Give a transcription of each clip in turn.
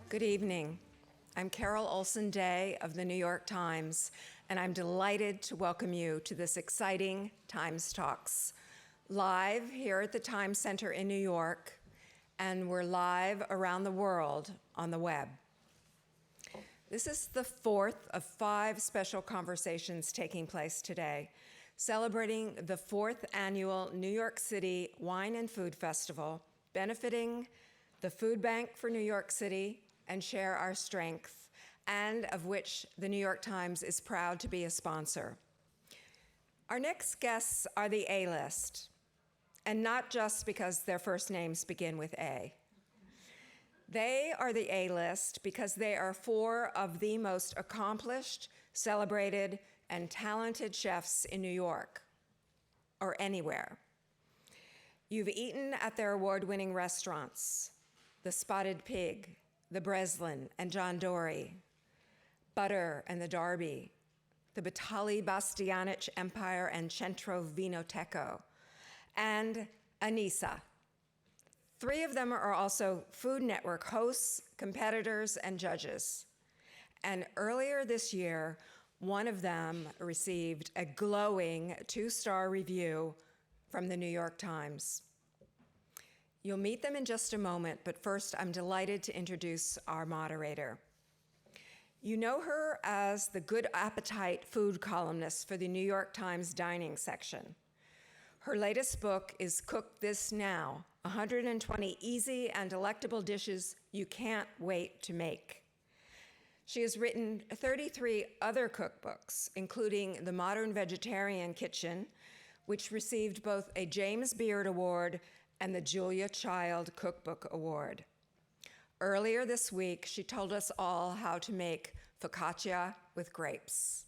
Good evening. I'm Carol Olson Day of the New York Times, and I'm delighted to welcome you to this exciting Times Talks. Live here at the Times Center in New York, and we're live around the world on the web. This is the fourth of 5 special conversations taking place today, celebrating the 4th annual New York City Wine and Food Festival, benefiting the Food Bank for New York City and Share Our Strength, and of which the New York Times is proud to be a sponsor. Our next guests are the A-list, and not just because their first names begin with A. They are the A-list because they are 4 of the most accomplished, celebrated, and talented chefs in New York, or anywhere. You've eaten at their award-winning restaurants, the Spotted Pig, the Breslin and John Dory, Butter and the Darby, the Batali Bastianich Empire and Centro Vinoteco, and Anissa. 3 of them are also Food Network hosts, competitors, and judges. And earlier this year, one of them received a glowing 2-star review from the New York Times. You'll meet them in just a moment, but first I'm delighted to introduce our moderator. You know her as the Good Appetite food columnist for the New York Times dining section. Her latest book is Cook This Now, 120 easy and delectable dishes you can't wait to make. She has written 33 other cookbooks, including The Modern Vegetarian Kitchen, which received both a James Beard Award and the Julia Child Cookbook Award. Earlier this week, she told us all how to make focaccia with grapes.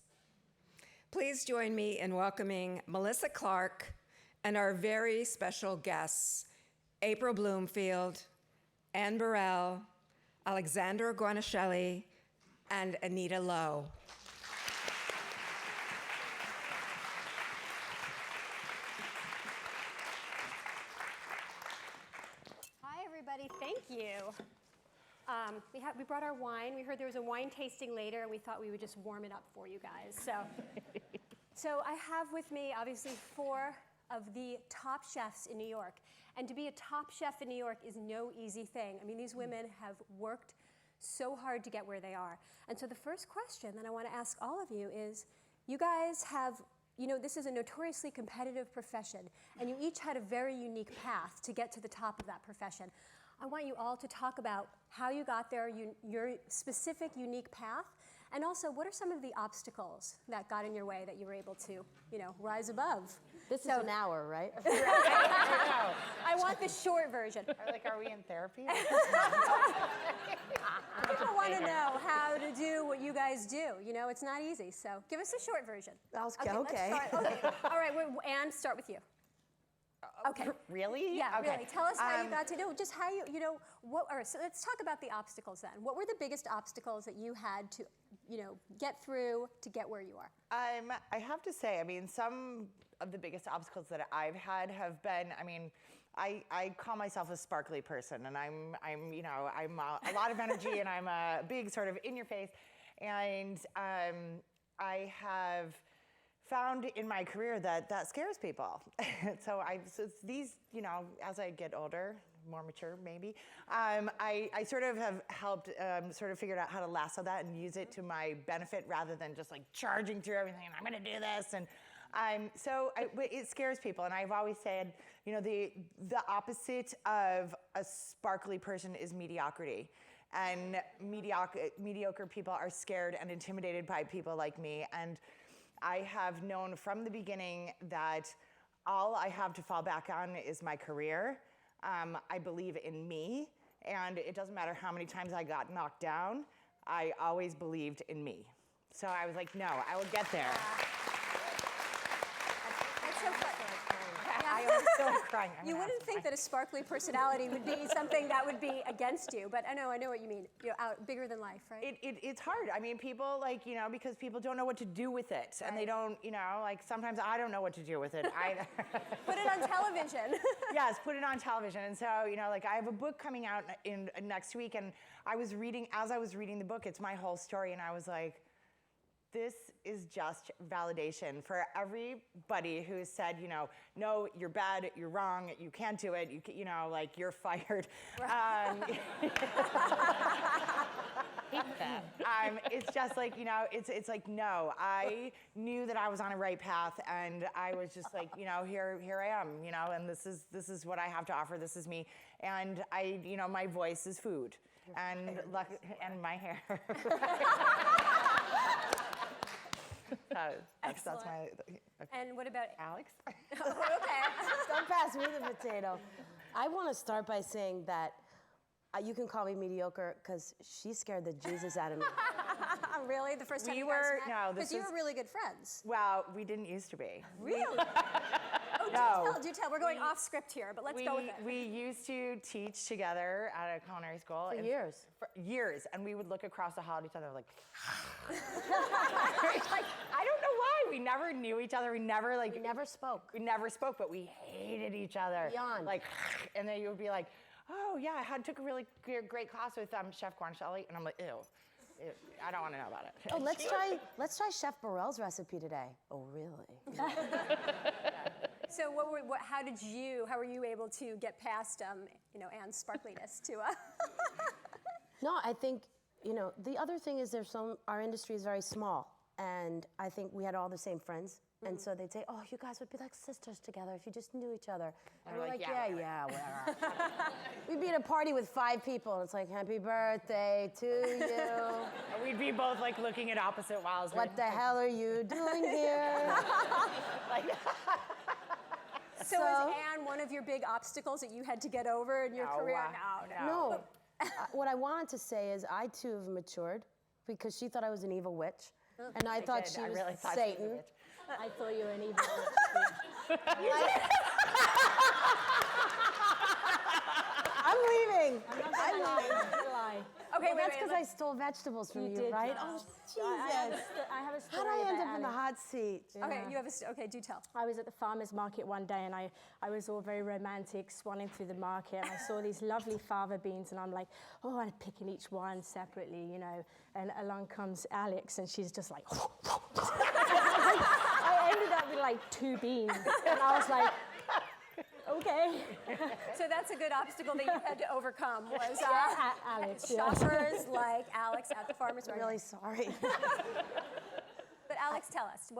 Please join me in welcoming Melissa Clark and our very special guests, April Bloomfield, Anne Burrell, Alexandra Guanacelli, and Anita Lowe. Hi, everybody. Thank you. We brought our wine. We heard there was a wine tasting later, and we thought we would just warm it up for you guys. So I have with me, obviously, 4 of the top chefs in New York. And to be a top chef in New York is no easy thing. I mean, these women have worked so hard to get where they are. And so the first question that I want to ask all of you is, you guys have, this is a notoriously competitive profession, and you each had a very unique path to get to the top of that profession. I want you all to talk about how you got there, your specific unique path, and also what are some of the obstacles that got in your way that you were able to, rise above. This is an hour, right? I want the short version. Are we in therapy? People want to know how to do what you guys do. It's not easy. So give us a short version. Okay. Let's start. Okay. All right, Anne, start with you. Okay. Really? Yeah, okay. really. Tell us how you got to do. Just how all right, so let's talk about the obstacles then. What were the biggest obstacles that you had to, get through to get where you are? I have to say, some of the biggest obstacles that I've had have been, I call myself a sparkly person, and I'm a lot of energy, and I'm a big sort of in your face, and I have found in my career that scares people. So it's these, as I get older, more mature maybe, I sort of have helped sort of figured out how to lasso that and use it to my benefit rather than just like charging through everything and I'm gonna do this. And it scares people. And I've always said, the opposite of a sparkly person is mediocrity. And mediocre people are scared and intimidated by people like me. And I have known from the beginning that all I have to fall back on is my career. I believe in me, and it doesn't matter how many times I got knocked down, I always believed in me. So I was like, no, I will get there. That's so fun. I I'm still crying. You wouldn't think that a sparkly personality would be something that would be against you, but I know what you mean. You're out bigger than life, right? It's hard. I mean, people like, because people don't know what to do with it. And they Right. don't, like sometimes I don't know what to do with it. Put it on television. Yes, put it on television. And so, like I have a book coming out in next week, and as I was reading the book, it's my whole story, and I was like, this is just validation for everybody who said, no, you're bad, you're wrong, you can't do it, like you're fired. It's just like, it's like, no, I knew that I was on a right path, and I was just like, here I am, and this is what I have to offer. This is me, and my voice is food, and my hair. That's my. And what about Alex? Okay. Don't pass me the potato. I want to start by saying that you can call me mediocre because she scared the Jesus out of me. Really? The first time We you guys were- met? no, Because this you was- were really good friends. Well, we didn't used to be. Really? No. Do tell. We're going off script here, but let's go with it. We used to teach together at a culinary school. For years. For years, and we would look across the hall at each other like, like, I don't know why. We never knew each other. We never We never spoke. but we hated each other. Beyond. Like, and then you would be like, oh yeah, I took a really great class with Chef Guanciale, and I'm like, ew, I don't want to know about it. Oh, let's try Chef Burrell's recipe today. Oh, really? So how were you able to get past, Anne's sparkliness to, No, I think, the other thing is our industry is very small. And I think we had all the same friends. And so they'd say, oh, you guys would be like sisters together if you just knew each other. And we're like, yeah, whatever. We'd be at a party with 5 people, and it's like, happy birthday to you. And we'd be both like looking at opposite walls. What the hell are you doing here? So is Anne one of your big obstacles that you had to get over in your No, career? No. What I wanted to say is I, too, have matured because she thought I was an evil witch. And I thought she was really thought she was a Satan. witch. I thought you were an evil. I'm leaving. I'm gonna lie. Okay, That's because I stole vegetables from you, did, right? yeah. Oh, Jesus. I have a How story did I end about up in the Alex. hot seat? Okay, do tell. I was at the farmer's market one day and I was all very romantic, swanning through the market, and I saw these lovely fava beans, and I'm like, oh, I'm picking each one separately, and along comes Alex, and she's just like, I ended up with like 2 beans, and I was like, okay. So that's a good obstacle that you had to overcome was Alex, yeah. shoppers like Alex at the farmer's I'm market. really sorry. But Alex, tell us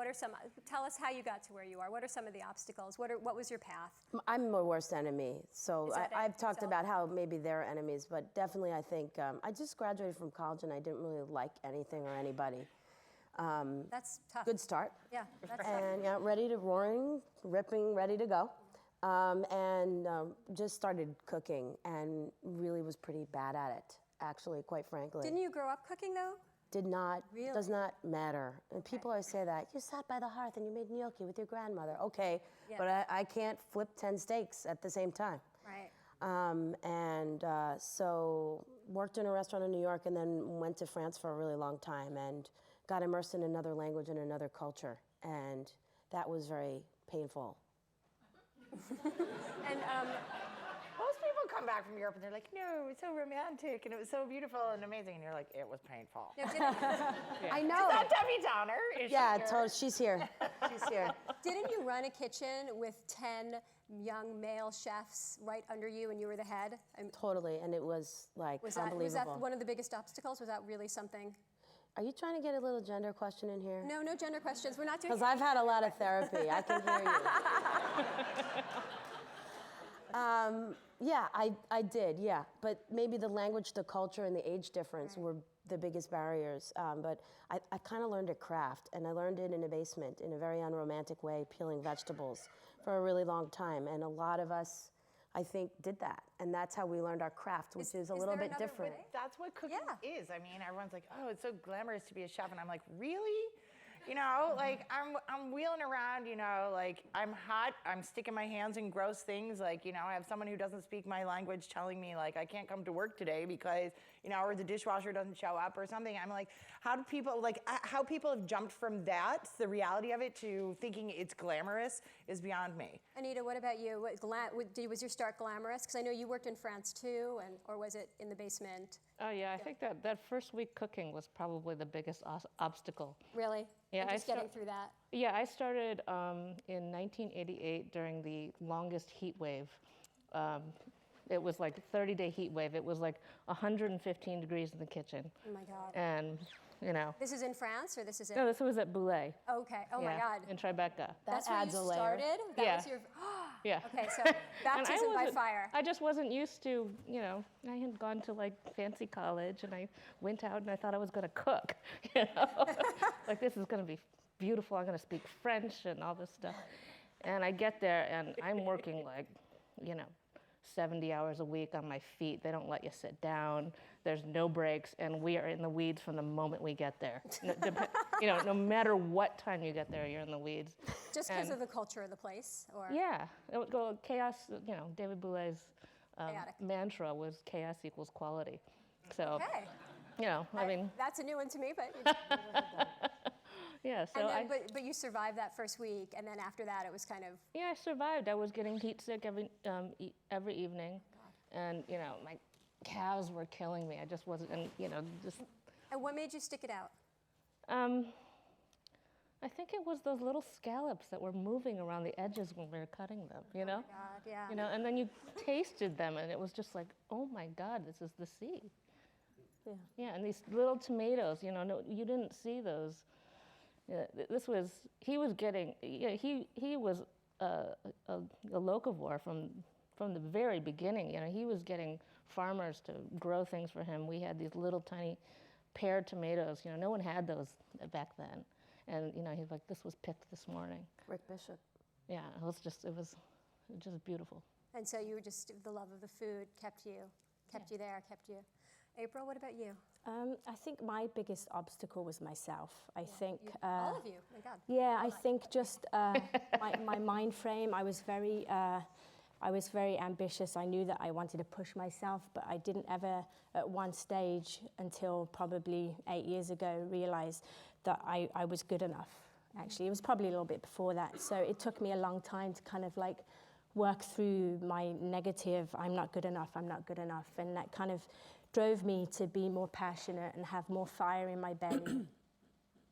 how you got to where you are. What are some of the obstacles? What was your path? I'm my worst enemy. So Is that I've it? talked So- about how maybe they're enemies, but definitely I think I just graduated from college and I didn't really like anything or anybody. That's tough. Good start. Yeah, that's tough. And yeah, ready to ripping, ready to go. Just started cooking and really was pretty bad at it, actually, quite frankly. Didn't you grow up cooking though? Did not, Really? does not matter. And people always say that. You sat by the hearth and you made gnocchi with your grandmother. Okay, Yeah. but I can't flip 10 steaks at the same time. Right. So worked in a restaurant in New York and then went to France for a really long time and got immersed in another language and another culture. And that was very painful. And Most people come back from Europe and they're like, no, it was so romantic and it was so beautiful and amazing. And you're like, it was painful. I know. Is that Debbie Downer? Is she Yeah, here? totally. She's here. She's here. didn't you run a kitchen with 10 young male chefs right under you and you were the head? Totally. And it was like Was that unbelievable. one of the biggest obstacles? Was that really something? Are you trying to get a little gender question in here? No gender questions. We're not doing Because I've had a lot of therapy. I can hear you. Yeah, I did, yeah. But maybe the language, the culture, and the age difference were the biggest barriers. But I kind of learned a craft, and I learned it in a basement in a very unromantic way, peeling vegetables for a really long time. And a lot of us, I think, did that. And that's how we learned our craft, which is a little there bit another different. way? That's what cooking Yeah. is. I mean, everyone's like, oh, it's so glamorous to be a chef. And I'm like, really? You know, like I'm wheeling around, you know, like I'm hot, I'm sticking my hands in gross things. Like, you know, I have someone who doesn't speak my language telling me like I can't come to work today because, you know, or the dishwasher doesn't show up or something. I'm like, how people have jumped from that, the reality of it, to thinking it's glamorous is beyond me. Anita, what about you? Was your start glamorous? Because I know you worked in France too, or was it in the basement? Oh yeah, I think that first week cooking was probably the biggest obstacle. Really? Yeah, And just getting through that. Yeah, I started in 1988 during the longest heat wave. It was like a 30-day heat wave. It was like 115 degrees in the kitchen. Oh my God. And, you know. This is in France, or this is in? No, this was at Boulet. Okay. Oh my God. In Tribeca. That's adds where a you layer. started? That Yeah. was your. Yeah. Okay, so baptism by fire. I just wasn't used to, you know, I had gone to like fancy college and I went out and I thought I was going to cook, you know. Like, this is going to be beautiful. I'm going to speak French and all this stuff. And I get there and I'm working like, you know, 70 hours a week on my feet. They don't let you sit down. There's no breaks, and we are in the weeds from the moment we get there. You know, no matter what time you get there, you're in the weeds. Just because of the culture of the place, or? Yeah, it would go chaos. You know, David Boulet's Chaotic. mantra was chaos equals quality. So, Okay. you know, I mean, That's a new one to me, but. yeah. So And then, but you survived that first week, and then after that, it was kind of. yeah, I survived. I was getting heat sick every evening, and you know, my calves were killing me. I just wasn't, and you know, just. And what made you stick it out? I think it was those little scallops that were moving around the edges when we were cutting them. You know. God, yeah. You know, and then you tasted them, and it was just like, oh my God, this is the sea. Yeah. Yeah, and these little tomatoes, you know, no, you didn't see those. Yeah, he was getting, yeah, he was a locavore from the very beginning. You know, he was getting farmers to grow things for him. We had these little tiny pear tomatoes. You know, no one had those back then. And you know, he's like, this was picked this morning. Rick Bishop. Yeah, it was just beautiful. And so you were just, the love of the food kept you there, kept you. April, what about you? I think my biggest obstacle was myself. I think. All of you, my God. Yeah, I think just my mind frame. I was very ambitious. I knew that I wanted to push myself, but I didn't ever, at one stage, until probably 8 years ago, realize that I was good enough. Actually, it was probably a little bit before that. So it took me a long time to kind of like work through my negative, I'm not good enough, and that kind of drove me to be more passionate and have more fire in my belly.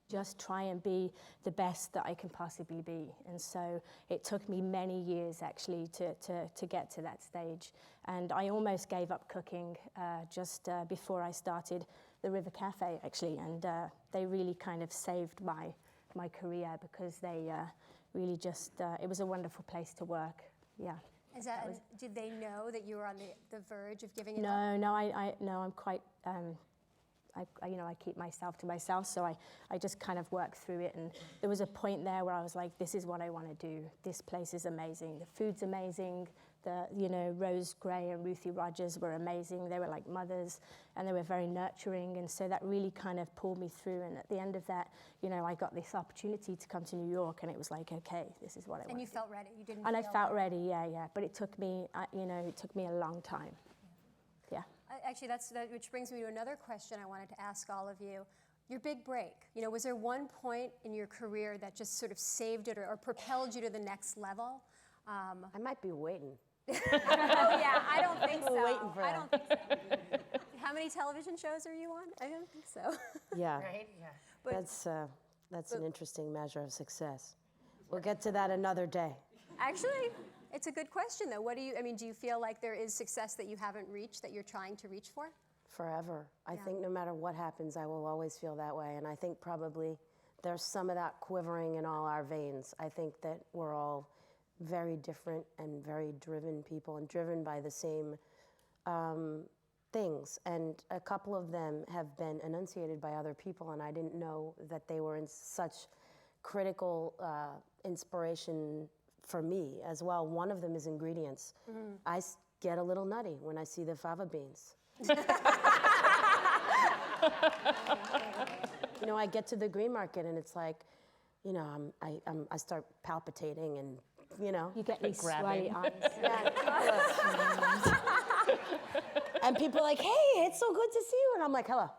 Just try and be the best that I can possibly be. And so it took me many years actually to get to that stage. And I almost gave up cooking just before I started the River Cafe actually. And they really kind of saved my career because they really just, it was a wonderful place to work, yeah. Did they know that you were on the verge of giving it up? No, I'm quite, I keep myself to myself, so I just kind of work through it. And there was a point there where I was like, this is what I want to do. This place is amazing. The food's amazing. Rose Gray and Ruthie Rogers were amazing. They were like mothers, and they were very nurturing. And so that really kind of pulled me through. And at the end of that, I got this opportunity to come to New York, and it was like, okay, this is what I want. And you felt ready. You didn't. And I felt ready, yeah. But it took me, it took me a long time. Yeah. Actually, which brings me to another question I wanted to ask all of you. Your big break. Was there one point in your career that just sort of saved it or propelled you to the next level? I might be waiting. Oh yeah, I don't think so. Waiting for I that. don't think so. How many television shows are you on? I don't think so. Yeah. Right? Yeah. That's an interesting measure of success. We'll get to that another day. Actually, it's a good question though. Do you feel like there is success that you haven't reached that you're trying to reach for? Forever. I think no matter what happens, I will always feel that way. And I think probably there's some of that quivering in all our veins. I think that we're all very different and very driven people and driven by the same things. And a couple of them have been enunciated by other people, and I didn't know that they were in such critical inspiration for me as well. One of them is ingredients. Mm-hmm. I get a little nutty when I see the fava beans. I get to the green market and it's like, you know, I start palpitating and, you know. You get these Grabbing. swelly eyes. And people are like, hey, it's so good to see you. And I'm like, hello.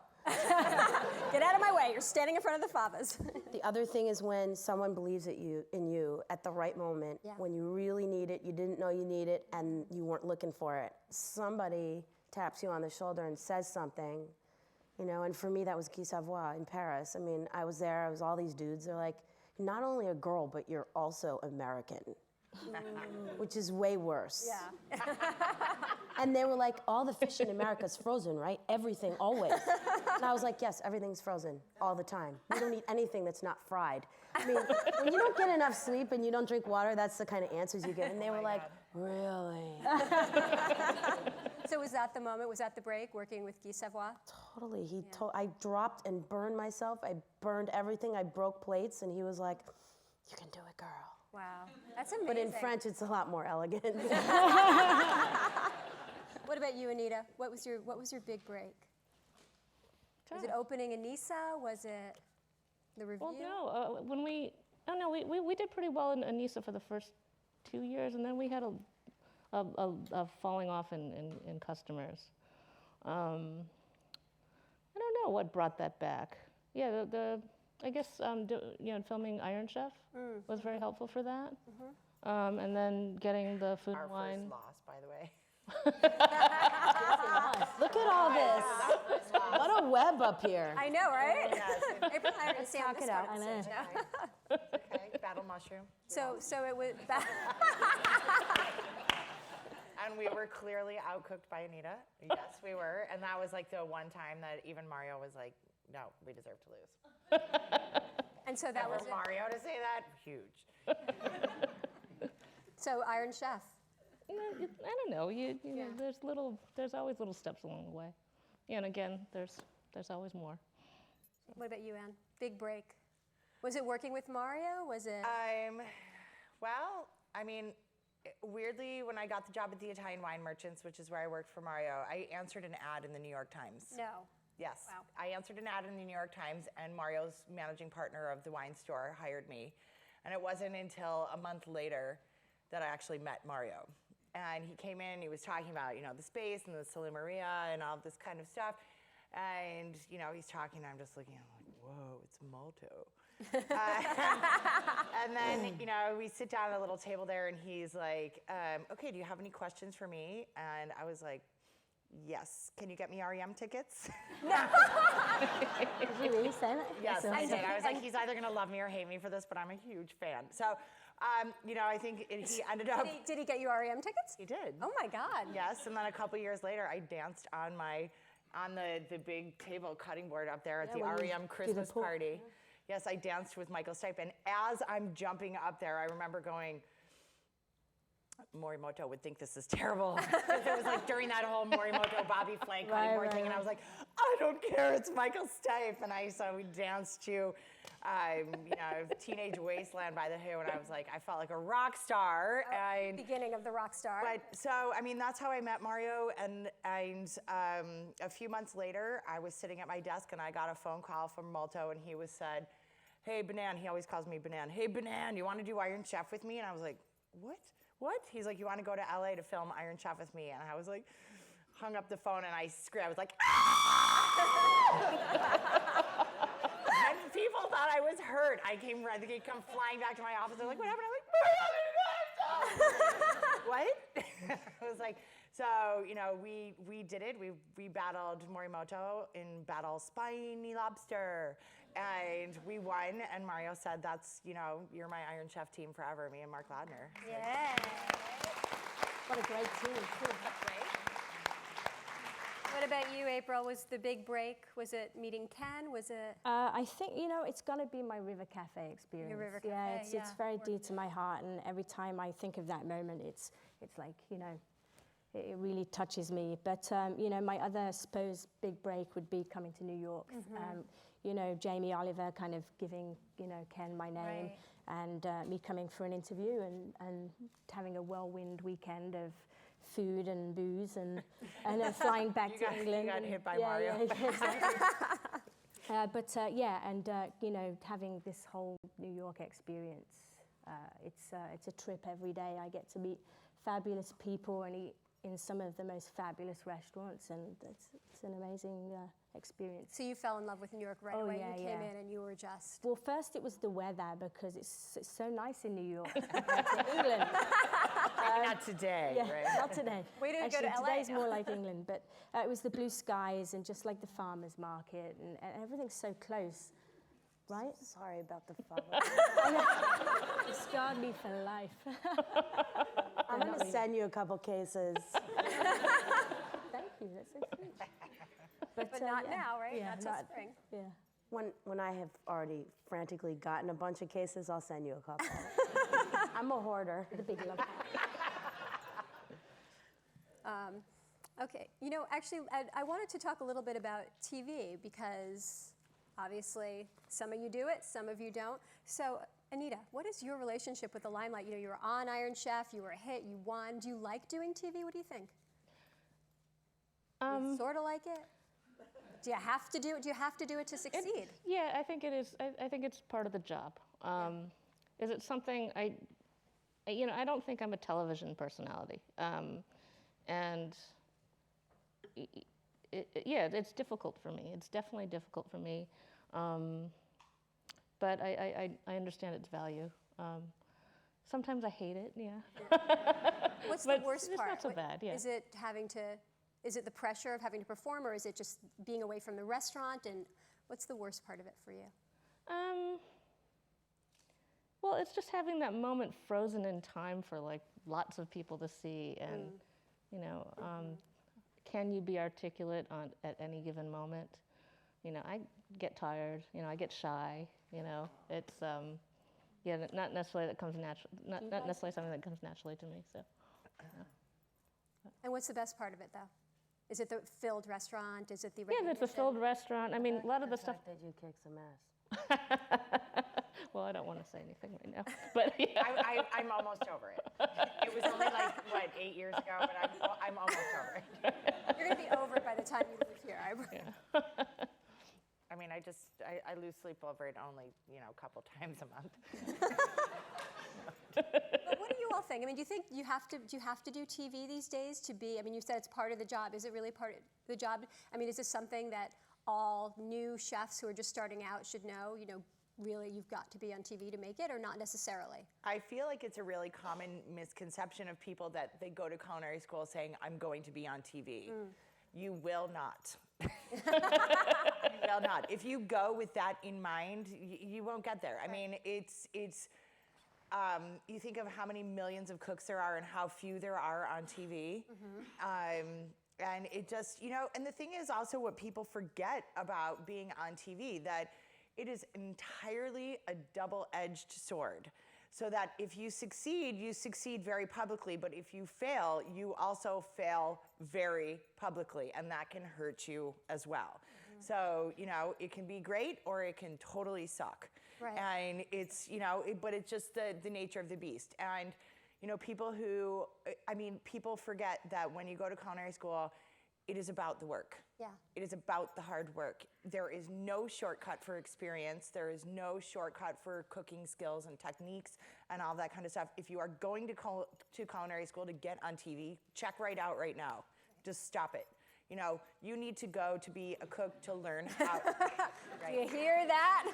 Get out of my way. You're standing in front of the fathers. The other thing is when someone believes in you at the right moment, Yeah. when you really need it, you didn't know you need it, and you weren't looking for it. Somebody taps you on the shoulder and says something, you know, and for me, that was Guy Savoy in Paris. I mean, I was there, I was all these dudes. They're like, not only a girl, but you're also American, which is way worse. Yeah. And they were like, all the fish in America's frozen, right? Everything, always. And I was like, yes, everything's frozen all the time. We don't eat anything that's not fried. I mean, when you don't get enough sleep and you don't drink water, that's the kind of answers you get. And they were like, really? So was that the moment? Was that the break, working with Guy Savoy? Totally. I dropped and burned myself. I burned everything. I broke plates. And he was like, you can do it, girl. Wow, that's amazing. But in French, it's a lot more elegant. What about you, Anita? What was your big break? Was it opening in Nisa? Was it the review? Well, no. We did pretty well in Anissa for the first 2 years, and then we had a falling off in customers. I don't know what brought that back. Yeah, I guess filming Iron Chef was very helpful for that. And then getting the food Our and wine. first loss, by the way. Look at all this. What a web up here. I know, right? April, I understand talk this it out. part of I the stage now. Okay, battle mushroom. So it was. And we were clearly outcooked by Anita. Yes, we were. And that was like the one time that even Mario was like, no, we deserve to lose. And so that And was for it. Mario to say that, huge. So Iron Chef. I don't know. You know, there's always little steps along the way. Yeah, and again, there's always more. What about you, Anne? Big break. Was it working with Mario? Was it? Well, I mean, weirdly, when I got the job at the Italian Wine Merchants, which is where I worked for Mario, I answered an ad in the New York Times. No. Yes. Wow. I answered an ad in the New York Times, and Mario's managing partner of the wine store hired me. And it wasn't until a month later that I actually met Mario. And he came in, he was talking about, you know, the space and the Sala Maria and all this kind of stuff. And, you know, he's talking, and I'm just looking, I'm like, whoa, it's Molto. And then, you know, we sit down at a little table there, and he's like, okay, do you have any questions for me? And I was like, yes. Can you get me REM tickets? Did you really say that? Yes, That's I amazing. did. I was like, he's either going to love me or hate me for this, but I'm a huge fan. So, you know, I think he ended up. Did he get you REM tickets? He did. Oh my God. Yes, and then a couple years later, I danced on the big table cutting board up there at the when you REM did the Christmas pool. party. Yes, I danced with Michael Stipe, and as I'm jumping up there, I remember going, Morimoto would think this is terrible. Because it was like during that whole Morimoto Bobby Flay cutting board thing, and I was like, I don't care, it's Michael Stipe. And we danced to, you know, Teenage Wasteland by the Who, and I was like, I felt like a rock star. And Beginning of the rock star. but so, I mean, that's how I met Mario. And a few months later, I was sitting at my desk, and I got a phone call from Molto, and he said, hey, Banan, he always calls me Banan. Hey, Banan, you want to do Iron Chef with me? And I was like, what? He's like, you want to go to LA to film Iron Chef with me? And I was like, hung up the phone, and I screamed. I was like, ah! And people thought I was hurt. I think he'd come flying back to my office. They're like, what happened? I'm like, what? I was like, so, you know, we did it. We battled Morimoto in Battle Spiny Lobster. And we won, and Mario said, that's, you know, you're my Iron Chef team forever, me and Mark Ladner. Yeah. What a great team. Cool. What about you, April? Was the big break? Was it meeting Ken? Was it? I think, you know, it's going to be my River Cafe experience. River Yeah, Cafe, it's very dear to my heart, and every time I think of that moment, it's like, you know, it really touches me. But, you know, my other, I suppose, big break would be coming to New York. You know, Jamie Oliver kind of giving, you know, Ken my name, and me coming for an interview and having a whirlwind weekend of food and booze and then flying back to England. You got hit by yeah, Mario. Yeah, exactly. you know, having this whole New York experience, it's a trip every day. I get to meet fabulous people and eat in some of the most fabulous restaurants, and it's an amazing experience. So you fell in love with New York right Oh, away. yeah, You came yeah. in and you were just. Well, first it was the weather, because it's so nice in New York compared to England. Maybe not today, Yeah, right? not today. Way to go Actually, to LA today's now. more like England, but it was the blue skies and just like the farmer's market, and everything's so close, right? Sorry about the follow. It scarred me for life. I'm going to send you a couple cases. Thank you, that's so sweet. But not yeah. now, right? Yeah, Not till not- spring. Yeah. When I have already frantically gotten a bunch of cases, I'll send you a couple. I'm a hoarder. The big love. Okay, you know, actually, I wanted to talk a little bit about TV because obviously some of you do it, some of you don't. So, Anita, what is your relationship with the limelight? You know, you were on Iron Chef, you were a hit, you won. Do you like doing TV? What do you think? You sort of like it? Do you have to do it? Do you have to do it to succeed? Yeah, I think it is. I think it's part of the job. Is it something you know, I don't think I'm a television personality, and it's difficult for me. It's definitely difficult for me, but I understand its value. Sometimes I hate it. Yeah. What's But the worst it's part? not so bad, yeah. Is it is it the pressure of having to perform, or is it just being away from the restaurant? And what's the worst part of it for you? Well, it's just having that moment frozen in time for like lots of people to see, and you know, can you be articulate at any given moment? You know, I get tired. You know, I get shy. You know, it's not necessarily that comes not necessarily something that comes naturally to me. So. And what's the best part of it, though? Is it the filled restaurant? Is it the Yeah, it's a filled restaurant. I mean, a lot of the stuff. They do kick some ass. Well, I don't want to say anything right now, but yeah. I'm almost over it. It was only like, what, 8 years ago, but I'm almost over it. You're going to be over it by the time you leave here. I mean, I lose sleep over it only, you know, a couple times a month. But what do you all think? I mean, do you think do you have to do TV these days to be, I mean, you said it's part of the job. Is it really part of the job? I mean, is this something that all new chefs who are just starting out should know, you know, really you've got to be on TV to make it, or not necessarily? I feel like it's a really common misconception of people that they go to culinary school saying, I'm going to be on TV. You will not. You will not. If you go with that in mind, you won't get there. I mean, it's you think of how many millions of cooks there are and how few there are on TV. And it just, you know, and the thing is also what people forget about being on TV, that it is entirely a double-edged sword. So that if you succeed very publicly, but if you fail, you also fail very publicly, and that can hurt you as well. So, you know, it can be great or it can totally suck. Right. And it's, you know, but it's just the nature of the beast. And, you know, people forget that when you go to culinary school, it is about the work. Yeah. It is about the hard work. There is no shortcut for experience. There is no shortcut for cooking skills and techniques and all that kind of stuff. If you are going to culinary school to get on TV, check right out right now. Just stop it. You know, you need to go to be a cook to learn how. Do you hear that?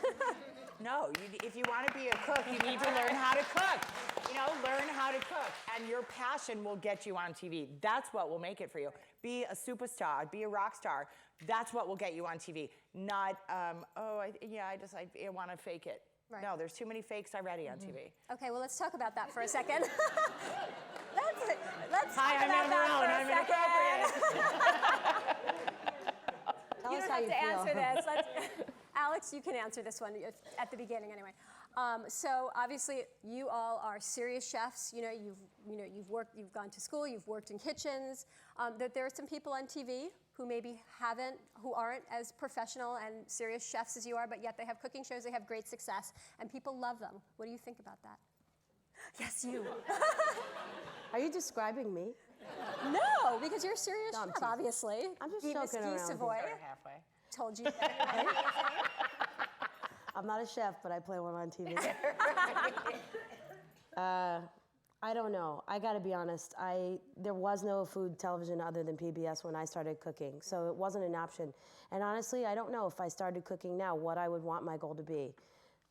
No, if you want to be a cook, you need to learn how to cook. You know, learn how to cook, and your passion will get you on TV. That's what will make it for you. Be a superstar, be a rock star. That's what will get you on TV. Not, I want to fake it. Right. No, there's too many fakes already on TV. Okay, well, let's talk about that for a second. Let's Hi, talk I'm about Amber that Rowan. for I'm a second. Tell You us don't how have you to feel. answer this. Alex, you can answer this one at the beginning anyway. So obviously, you all are serious chefs. You know, you've gone to school, you've worked in kitchens. There are some people on TV who maybe who aren't as professional and serious chefs as you are, but yet they have cooking shows, they have great success, and people love them. What do you think about that? Yes, you. Are you describing me? No, because you're a serious No, I'm chef, teasing. obviously. I'm just Miss joking Geese around. Savoy. Halfway. told you that you wanted to be a chef? I'm not a chef, but I play one on TV. I don't know. I got to be honest. There was no food television other than PBS when I started cooking, so it wasn't an option. And honestly, I don't know if I started cooking now what I would want my goal to be.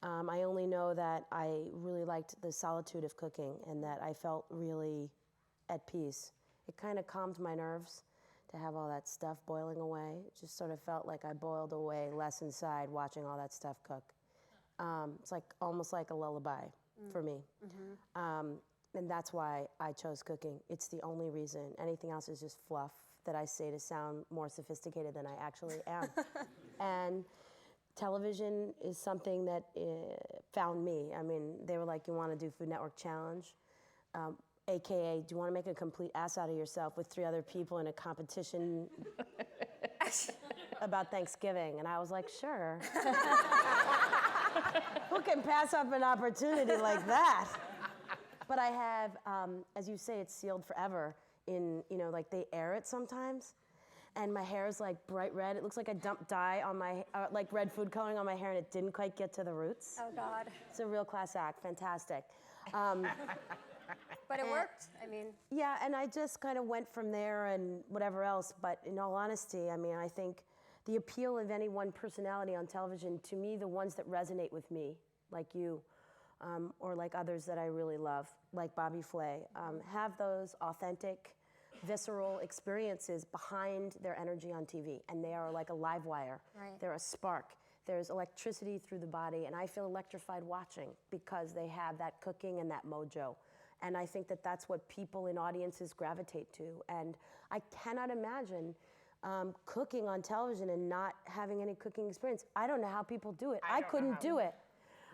I only know that I really liked the solitude of cooking and that I felt really at peace. It kind of calmed my nerves to have all that stuff boiling away. It just sort of felt like I boiled away less inside watching all that stuff cook. It's like almost like a lullaby for me. And that's why I chose cooking. It's the only reason. Anything else is just fluff that I say to sound more sophisticated than I actually am. And television is something that found me. I mean, they were like, you want to do Food Network Challenge? AKA, do you want to make a complete ass out of yourself with 3 other people in a competition about Thanksgiving? And I was like, sure. Who can pass up an opportunity like that? But I have, as you say, it's sealed forever in, like they air it sometimes. And my hair is like bright red. It looks like I dumped dye on my, like red food coloring on my hair and it didn't quite get to the roots. Oh, God. It's a real class act, fantastic. But it worked, I mean. Yeah, and I just kind of went from there and whatever else. But in all honesty, I mean, I think the appeal of any one personality on television, to me, the ones that resonate with me, like you, or like others that I really love, like Bobby Flay, have those authentic, visceral experiences behind their energy on TV. And they are like a live wire. Right. They're a spark. There's electricity through the body, and I feel electrified watching because they have that cooking and that mojo. And I think that that's what people in audiences gravitate to. And I cannot imagine cooking on television and not having any cooking experience. I don't know how people do it. I couldn't do it.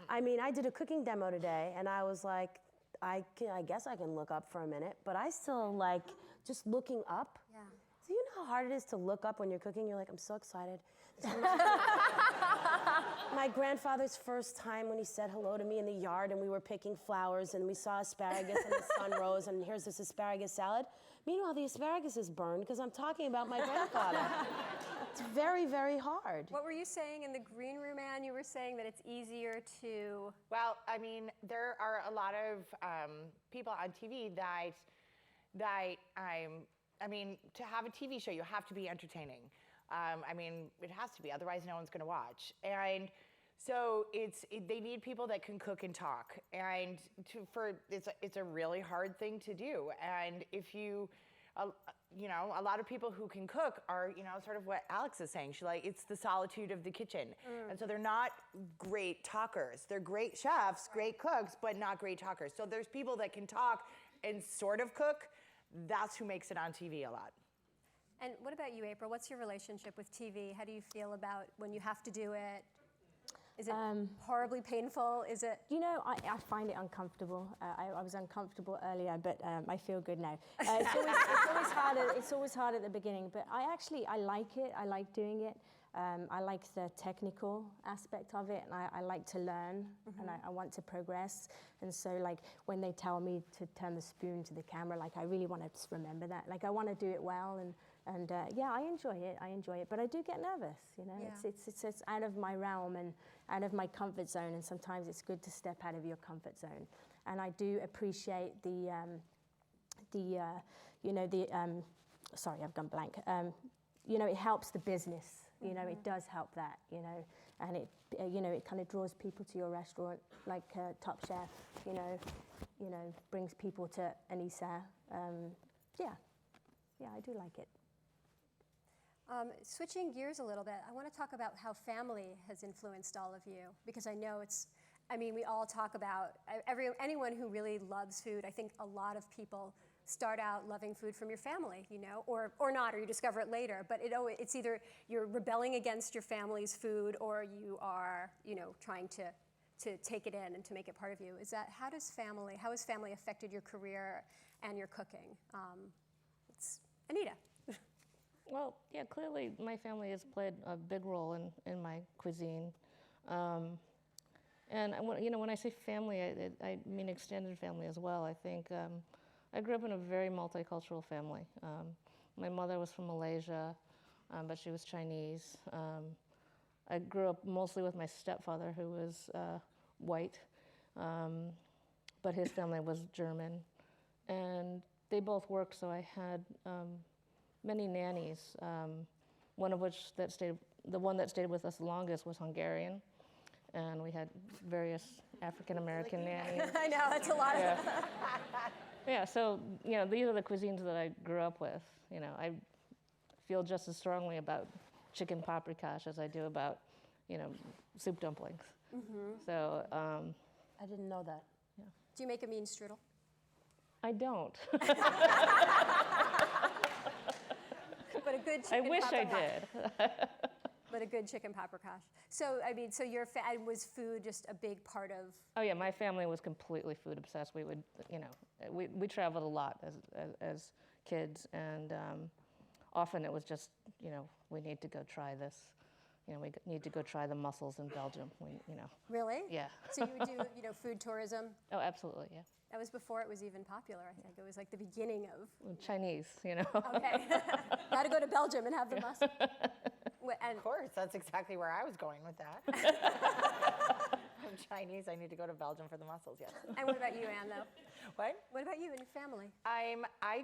I mean, I did a cooking demo today, and I was like, I guess I can look up for a minute, but I still like just looking up. Yeah. So you know how hard it is to look up when you're cooking? You're like, I'm so excited. My grandfather's first time when he said hello to me in the yard and we were picking flowers and we saw asparagus and the sun rose and here's this asparagus salad. Meanwhile, the asparagus is burned because I'm talking about my grandfather. It's very, very hard. What were you saying in the green room, Anne? You were saying that it's easier to... Well, I mean, there are a lot of people on TV I mean, to have a TV show, you have to be entertaining. I mean, it has to be, otherwise no one's gonna watch. And so they need people that can cook and talk. And it's a really hard thing to do. And if you know, a lot of people who can cook are, sort of what Alex is saying. It's the solitude of the kitchen. And so they're not great talkers. They're great chefs, great cooks, but not great talkers. So there's people that can talk and sort of cook. That's who makes it on TV a lot. And what about you, April? What's your relationship with TV? How do you feel about when you have to do it? Is it horribly painful? Is it? I find it uncomfortable. I was uncomfortable earlier, but I feel good now. It's always hard. It's always hard at the beginning, but I like it. I like doing it. I like the technical aspect of it, and I like to learn, and I want to progress. And so, like, when they tell me to turn the spoon to the camera, like, I really want to just remember that. Like, I want to do it well, and yeah, I enjoy it. But I do get nervous, Yeah. It's out of my realm and out of my comfort zone, and sometimes it's good to step out of your comfort zone. And I do appreciate sorry, I've gone blank. It helps the business. It does help that, and it kind of draws people to your restaurant, like Top Chef, brings people to Anissa. Yeah, I do like it. Switching gears a little bit, I want to talk about how family has influenced all of you, because I know we all talk about, anyone who really loves food, I think a lot of people start out loving food from your family, or not, or you discover it later. But it's either you're rebelling against your family's food, or you are, trying to take it in and to make it part of you. How has family affected your career and your cooking? It's Anita. Well, yeah, clearly my family has played a big role in my cuisine. And when I say family, I mean extended family as well. I think I grew up in a very multicultural family. My mother was from Malaysia. but she was Chinese. I grew up mostly with my stepfather, who was white, but his family was German. And they both worked, so I had many nannies, one of which the one that stayed with us longest was Hungarian, and we had various African-American nannies. I know, that's a lot of. Yeah, so, these are the cuisines that I grew up with. I feel just as strongly about chicken paprikash as I do about, soup dumplings. So, I didn't know that. Do you make a mean strudel? I don't. But a good I chicken wish I paprikash. did. But a good chicken paprikash. So, so was food just a big part of? Oh yeah, my family was completely food obsessed. We would, we traveled a lot as kids, and often it was just, we need to go try this. We need to go try the mussels in Belgium. Really? Yeah. So you would do, food tourism? Oh, absolutely, yeah. That was before it was even popular, I think. It was like the beginning of. Well, Chinese, Okay. Got to go to Belgium and have the mussel. Of course, that's exactly where I was going with that. I'm Chinese. I need to go to Belgium for the mussels. Yes. And what about you, Anne? Though? What? What about you and your family? I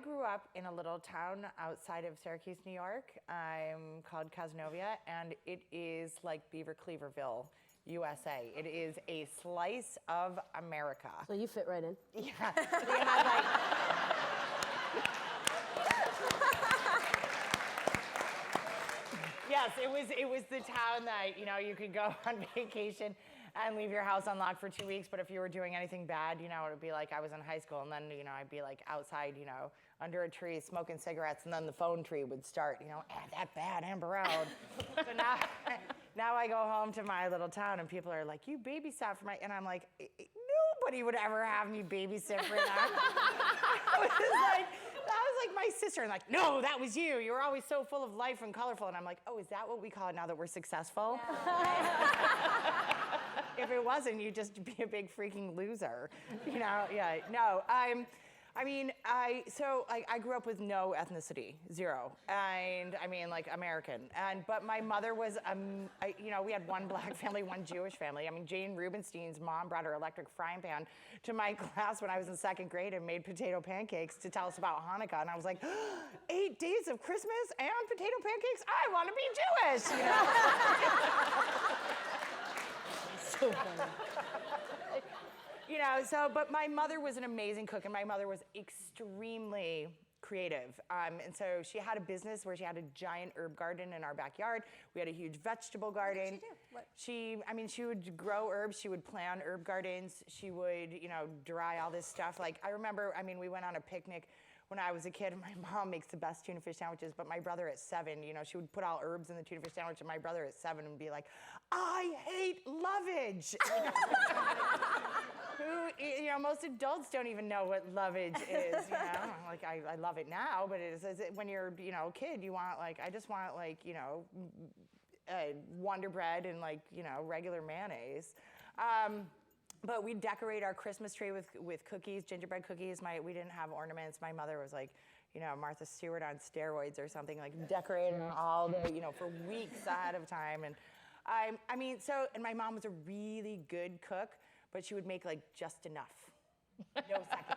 grew up in a little town outside of Syracuse, New York. I'm called Cazenovia, and it is like Beaver Cleaverville, USA. It is a slice of America. So you fit right in. Yeah, we had like. Yes, it was the town that you could go on vacation and leave your house unlocked for 2 weeks, but if you were doing anything bad, it would be like I was in high school, and then I'd be like outside, under a tree smoking cigarettes, and then the phone tree would start, that bad Amber Road. So now I go home to my little town, and people are like, you babysat for my, and I'm like, nobody would ever have me babysit for that. That was like my sister, and like, no, that was you. You were always so full of life and colorful. And I'm like, oh, is that what we call it now that we're successful? If it wasn't, you'd just be a big freaking loser. Yeah, no. I grew up with no ethnicity, zero. And like American. But my mother was, we had one black family, one Jewish family. Jane Rubenstein's mom brought her electric frying pan to my class when I was in second grade and made potato pancakes to tell us about Hanukkah. And I was like, 8 days of Christmas and potato pancakes? I want to be Jewish! So funny. But my mother was an amazing cook, and my mother was extremely creative. And so she had a business where she had a giant herb garden in our backyard. We had a huge vegetable garden. What did she do? She would grow herbs. She would plant herb gardens. She would, dry all this stuff. Like, I remember, we went on a picnic when I was a kid, and my mom makes the best tuna fish sandwiches, but my brother at 7, she would put all herbs in the tuna fish sandwich, and my brother at 7 would be like, I hate lovage. Most adults don't even know what lovage is, Like, I love it now, but when you're, a kid, you want, I just want, Wonder Bread and, regular mayonnaise. But we decorate our Christmas tree with cookies, gingerbread cookies. We didn't have ornaments. My mother was like, Martha Stewart on steroids or something, decorating all the, for weeks ahead of time. And and my mom was a really good cook, but she would make just enough. No second.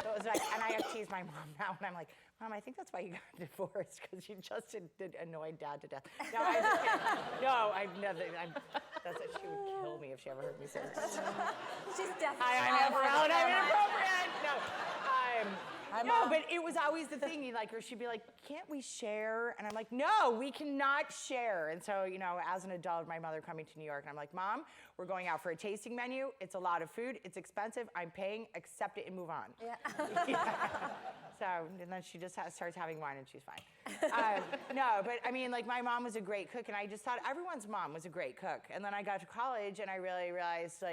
So it was and I tease my mom now, and I'm like, Mom, I think that's why you got divorced, because you just annoyed Dad to death. No, I just kidding. No, I've never. That's what she would kill me if she ever heard me say that. She's definitely. I'm inappropriate. No, but it was always the thing. Or she'd be like, "Can't we share?" And I'm like, "No, we cannot share." And so, as an adult, my mother coming to New York, and I'm like, "Mom, we're going out for a tasting menu. It's a lot of food. It's expensive. I'm paying. Accept it and move on." Yeah. So, and then she just starts having wine, and she's fine. No, but my mom was a great cook, and I just thought everyone's mom was a great cook. And then I got to college, and I really realized,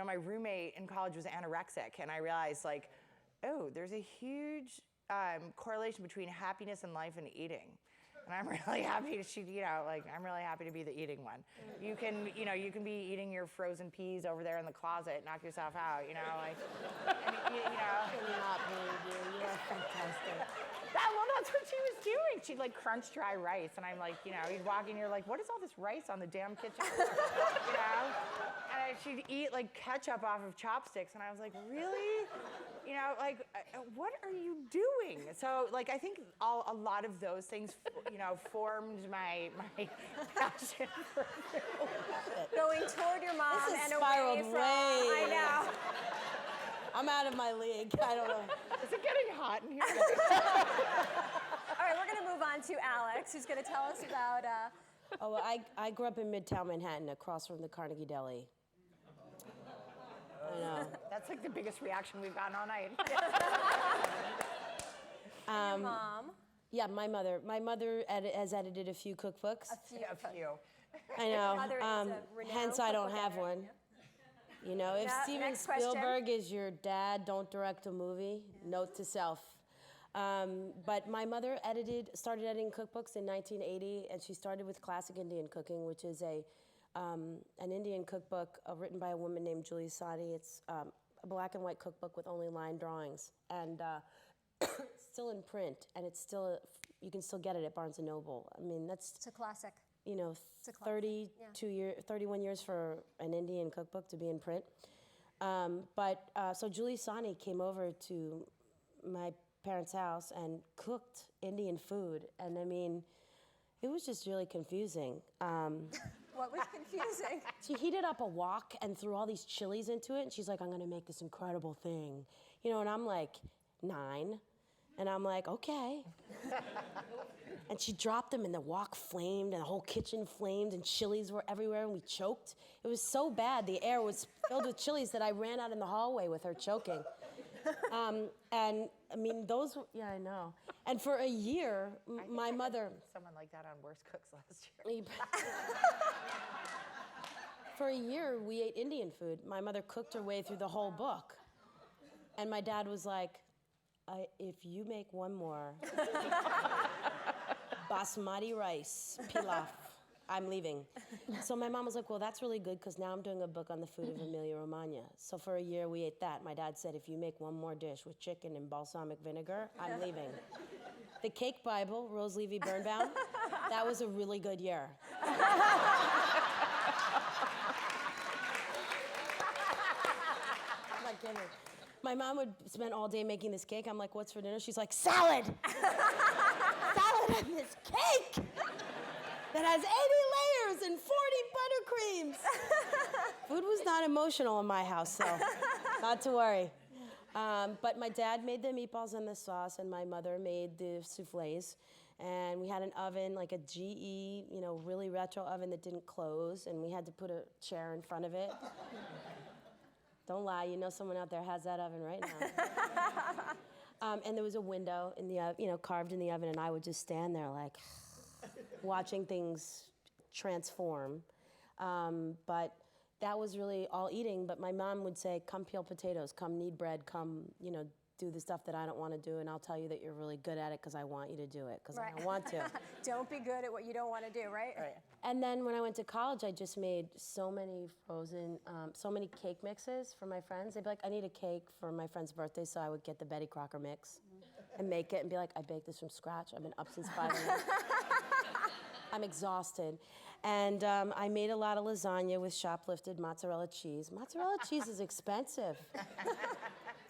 my roommate in college was anorexic, and I realized, oh, there's a huge correlation between happiness in life and eating. And I'm really happy I'm really happy to be the eating one. You can be eating your frozen peas over there in the closet, knock yourself out, Cannot believe you. You are fantastic. That's what she was doing. She'd like crunch dry rice, and I'm like, you'd walk in, you're like, what is all this rice on the damn kitchen floor? And she'd eat like ketchup off of chopsticks, and I was like, really? What are you doing? So like, I think a lot of those things, formed my passion for Going toward your mom This has and away spiraled from. way. I know. I'm out of my league. I don't know. Is it getting hot in here? All right, we're going to move on to Alex, who's going to tell us about. Oh, well, I grew up in Midtown Manhattan, across from the Carnegie Deli. I know. That's like the biggest reaction we've gotten all night. Your mom. Yeah, my mother. My mother has edited a few cookbooks. A few. I know. Mother is a renowned Hence, I don't cookbook have editor, one. yeah. You know, if Yeah, Steven next question. Spielberg is your dad, don't direct a movie. Note to self. But my mother started editing cookbooks in 1980, and she started with Classic Indian Cooking, which is an Indian cookbook written by a woman named Julie Sadi. It's a black and white cookbook with only line drawings, and still in print, and you can still get it at Barnes and Noble. I mean, It's a classic. you know, a classic, 31 years for an Indian cookbook to be in print. So Julie Sani came over to my parents' house and cooked Indian food, and I mean, it was just really confusing. What was confusing? She heated up a wok and threw all these chilies into it, and she's like, I'm gonna make this incredible thing. And I'm like 9, and I'm like, okay. And she dropped them, and the wok flamed, and the whole kitchen flamed, and chilies were everywhere, and we choked. It was so bad, the air was filled with chilies that I ran out in the hallway with her choking. And I mean, I know. And for a year, my mother. Someone like that on Worst Cooks last year. For a year, we ate Indian food. My mother cooked her way through the whole book. And my dad was like, if you make one more basmati rice, pilaf, I'm leaving. So my mom was like, well, that's really good, because now I'm doing a book on the food of Emilia-Romagna. So for a year, we ate that. My dad said, if you make one more dish with chicken and balsamic vinegar, I'm leaving. The Cake Bible, Rose Levy Birnbaum, that was a really good year. I'm not kidding. My mom would spend all day making this cake. I'm like, what's for dinner? She's like, salad! Salad and this cake that has 80 layers and 40 buttercreams. Food was not emotional in my house, so not to worry. But my dad made the meatballs and the sauce, and my mother made the soufflés. And we had an oven, like a GE, really retro oven that didn't close, and we had to put a chair in front of it. Don't lie, someone out there has that oven right now. And there was a window in the oven, carved in the oven, and I would just stand there like watching things transform. But that was really all eating. But my mom would say, come peel potatoes, come knead bread, come, do the stuff that I don't want to do, and I'll tell you that you're really good at it because I want you to do it, because I don't want to. Don't be good at what you don't want to do, right? Right. And then when I went to college, I just made so many so many cake mixes for my friends. They'd be like, I need a cake for my friend's birthday, so I would get the Betty Crocker mix and make it and be like, I baked this from scratch. I've been up since 5 a.m. I'm exhausted. And I made a lot of lasagna with shoplifted mozzarella cheese. Mozzarella cheese is expensive.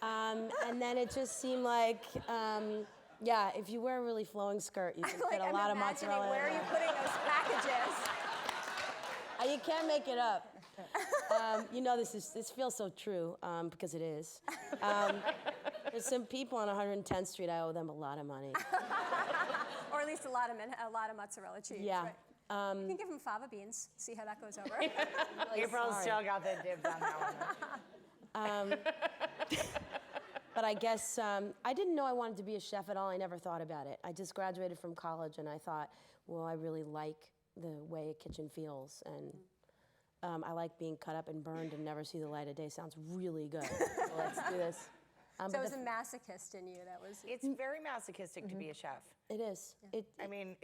And then it just seemed like, if you wear a really flowing skirt, you can fit a lot of mozzarella. Where are you putting those packages? You can't make it up. This feels so true, because it is. There's some people on 110th Street, I owe them a lot of money. Or at least a lot of mozzarella cheese. Yeah. Right? You can give them fava beans, see how that goes over. April's still got the dibs on that one. But I guess I didn't know I wanted to be a chef at all. I never thought about it. I just graduated from college, and I thought, well, I really like the way a kitchen feels, and I like being cut up and burned and never see the light of day. Sounds really good. So let's do this. So it was a masochist in you that was. It's very masochistic to be a chef. It is. Yeah. It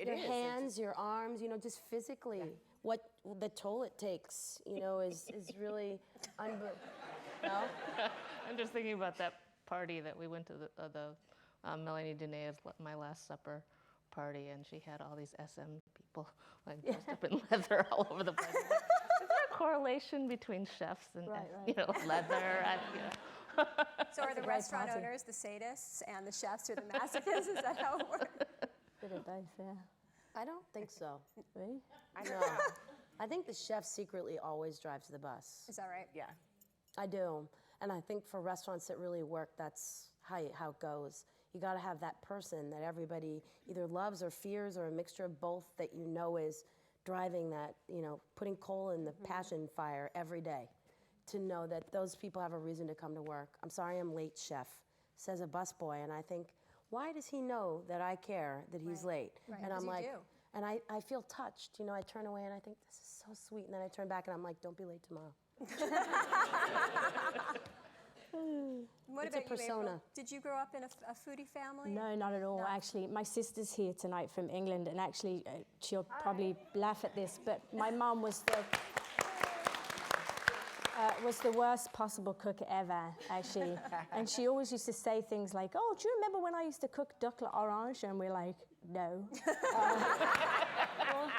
your is. Your hands, your arms, just physically. Yeah. What the toll it takes, is really unbelievable. No? I'm just thinking about that party that we went to Melanie Dene's My Last Supper party, and she had all these SM people like dressed up in leather all over the place. Is there a correlation between chefs and leather? So are the great restaurant party. owners the sadists and the chefs are the masochists? Is that how it works? Bit of both, yeah. I don't think so. Really? I No. don't know. I think the chef secretly always drives the bus. Is that right? Yeah. I do. And I think for restaurants that really work, that's how it goes. You got to have that person that everybody either loves or fears, or a mixture of both, that you know is driving that, putting coal in the passion fire every day, to know that those people have a reason to come to work. I'm sorry I'm late, chef, says a busboy. And I think, why does he know that I care that he's late? Right, And 'cause I'm you like, do. and I feel touched. I turn away and I think, this is so sweet. And then I turn back and I'm like, don't be late tomorrow. What It's a about you, April? persona. Did you grow up in a foodie family? No, not at all. No. Actually, my sister's here tonight from England, and actually, she'll probably laugh at this, but my mum was the worst possible cook ever, actually. And she always used to say things like, "Oh, do you remember when I used to cook duck orange?" And we're like, "No." Well,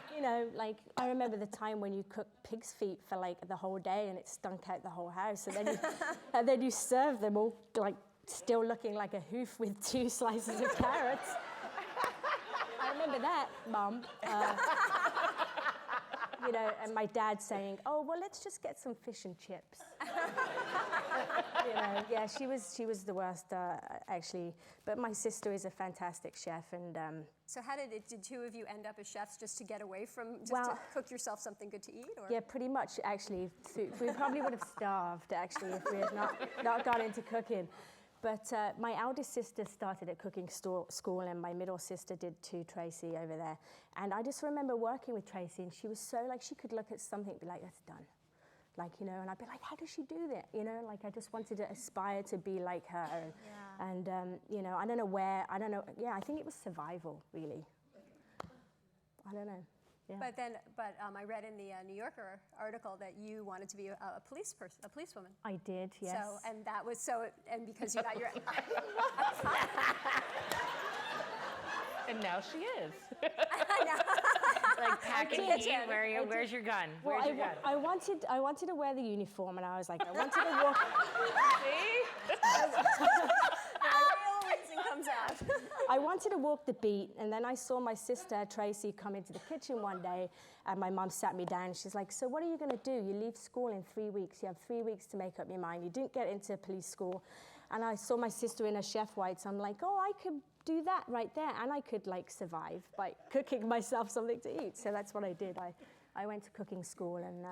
I remember the time when you cooked pig's feet for the whole day and it stunk out the whole house, and then you served them all still looking like a hoof with 2 slices of carrots. I remember that, Mum. And my dad saying, "Oh, well, let's just get some fish and chips." Yeah, she was the worst, actually. But my sister is a fantastic chef, and So how did two of you end up as chefs, just to get away from, just Well- to cook yourself something good to eat? Or? yeah, pretty much, actually. We probably would have starved, actually, if we had not got into cooking. But my eldest sister started at cooking school, and my middle sister did too, Tracy, over there. And I just remember working with Tracy, and she was so, she could look at something and be like, "That's done." And I'd be like, "How does she do that?" I just wanted to aspire to be like her. And I don't know where, I think it was survival, really. I don't know. Yeah. But I read in the New Yorker article that you wanted to be a policewoman. I did, yes. So, and that was and because you got your. And now she is. Like packing did. heat. Where's your gun? Well, Where's your gun? I wanted to wear the uniform, and I was like, I wanted to walk. The real reason comes out. I wanted to walk the beat, and then I saw my sister Tracy come into the kitchen one day, and my mum sat me down. She's like, "So what are you going to do? You leave school in 3 weeks. You have 3 weeks to make up your mind. You didn't get into police school." And I saw my sister in her chef whites. I'm like, "Oh, I could do that right there, and I could survive by cooking myself something to eat." So that's what I did. I went to cooking school, and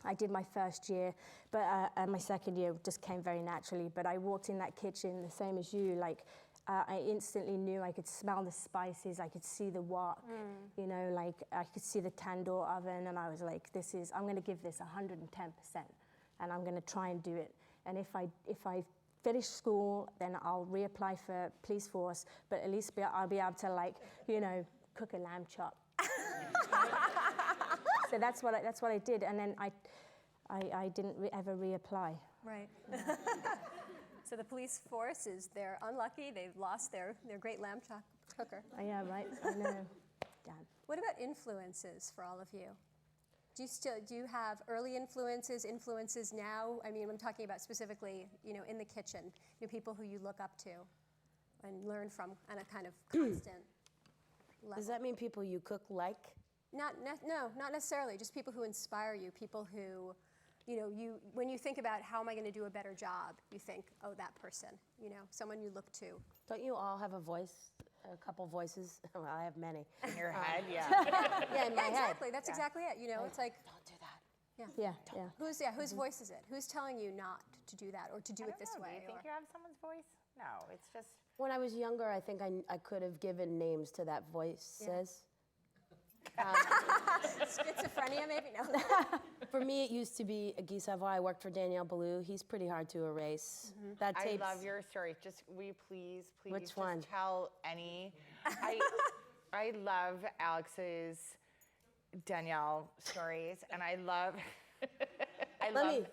I did my first year, but and my second year just came very naturally. But I walked in that kitchen the same as you, I instantly knew. I could smell the spices, I could see the wok, I could see the tandoor oven, and I was like, I'm going to give this 110%, and I'm going to try and do it. And if I finish school, then I'll reapply for police force, but at least I'll be able to cook a lamb chop. So that's what I did, and then I didn't ever reapply. Right. So the police force they're unlucky. They've lost their great lamb chop cooker. Yeah, right. I know. Damn. What about influences for all of you? Do you have early influences now? I mean, I'm talking about specifically, in the kitchen, people who you look up to and learn from on a kind of constant level. Does that mean people you cook like? No, not necessarily. Just people who inspire you. People who, when you think about how am I going to do a better job, you think, oh, that person. Someone you look to. Don't you all have a voice, a couple voices? Well, I have many. In your head, yeah. Yeah, in my Yeah, head. exactly. That's exactly it. It's like, Don't do that. yeah. Whose voice is it? Who's telling you not to do that or to do I it don't this know. way? Do you think you have someone's voice? No, it's just. When I was younger, I think I could have given names to that voices. Schizophrenia, maybe? No. For me, it used to be Guy Savoy. I worked for Daniel Ballou. He's pretty hard to erase. That I tape's... love your story. Just will you please Which just one? tell any. I love Alex's Danielle stories, and I love